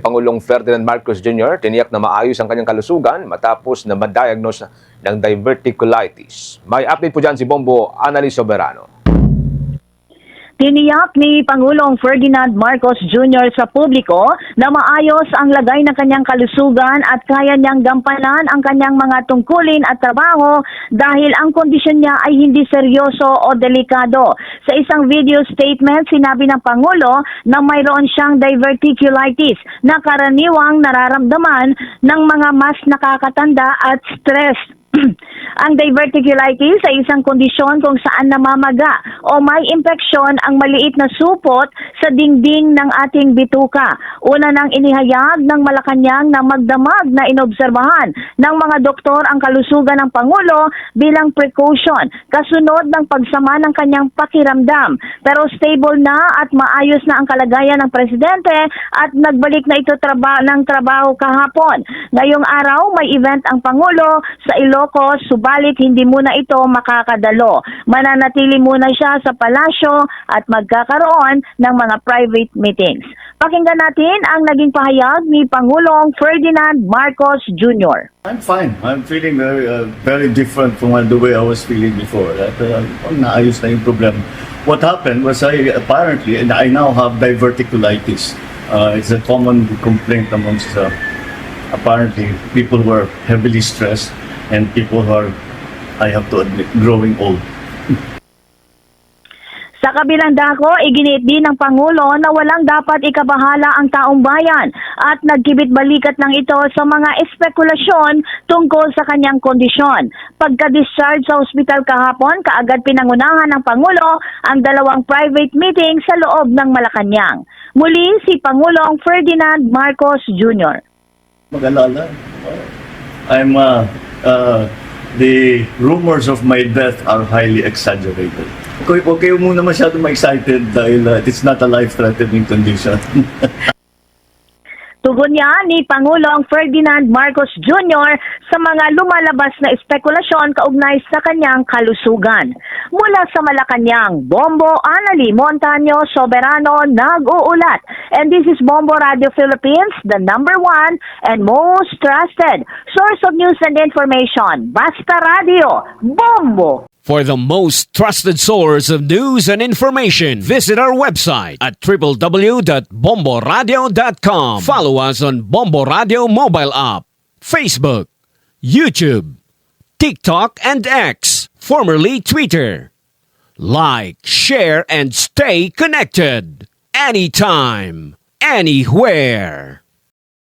Pangulong Ferdinand Marcos Jr. tiniyak na maayos ang kanyang kalusugan matapos na ma-diagnose ng diverticulitis. May update po dyan si Bombo Annalise Soberano. Tiniyak ni Pangulong Ferdinand Marcos Jr. sa publiko na maayos ang lagay ng kanyang kalusugan at kaya niyang gampanan ang kanyang mga tungkulin at trabaho dahil ang kondisyon niya ay hindi seryoso o delikado. Sa isang video statement, sinabi ng Pangulo na mayroon siyang diverticulitis na karaniwang nararamdaman ng mga mas nakakatanda at stress. Ang diverticulitis ay isang kondisyon kung saan namamaga o may impeksyon ang maliit na supot sa dingding ng ating bituka. Una nang inihayag ng Malacanang na magdamag na inobserbahan ng mga doktor ang kalusugan ng Pangulo bilang precaution kasunod ng pagsama ng kanyang pakiramdam. Pero stable na at maayos na ang kalagayan ng Presidente at nagbalik na ito ng trabaho kahapon. Ngayong araw may event ang Pangulo sa Ilocos, subalit hindi muna ito makakadalo. Mananatili muna siya sa palasyo at magkakaroon ng mga private meetings. Pakinggan natin ang naging pahayag ni Pangulong Ferdinand Marcos Jr. I'm fine. I'm feeling very different from the way I was feeling before. Naayos na yung problem. What happened was I now have diverticulitis. It's a common complaint amongst apparently people who are heavily stressed and people who are, I have to admit, growing old. Sa kabilang dako, iginit din ng Pangulo na walang dapat ikabahala ang taong bayan at nagkibit-balikat lang ito sa mga espekulasyon tungkol sa kanyang kondisyon. Pagka-discharge sa ospital kahapon, kaagad pinangunahan ng Pangulo ang dalawang private meeting sa loob ng Malacanang. Muli si Pangulong Ferdinand Marcos Jr. Mag-alala. The rumors of my death are highly exaggerated. Huwag kayo muna masyadong excited dahil it's not a life-threatening condition. Tugon niya ni Pangulong Ferdinand Marcos Jr. sa mga lumalabas na espekulasyon kaugnay sa kanyang kalusugan. Mula sa Malacanang, Bombo Annalise Montaño Soberano nag-uulat. And this is Bombo Radio Philippines, the #1 and most trusted source of news and information. Basta Radio, Bombo! For the most trusted source of news and information, visit our website at www.bomboradio.com. Follow us on Bombo Radio mobile app, Facebook, YouTube, TikTok, and X, formerly Twitter. Like, share, and stay connected. Anytime, anywhere.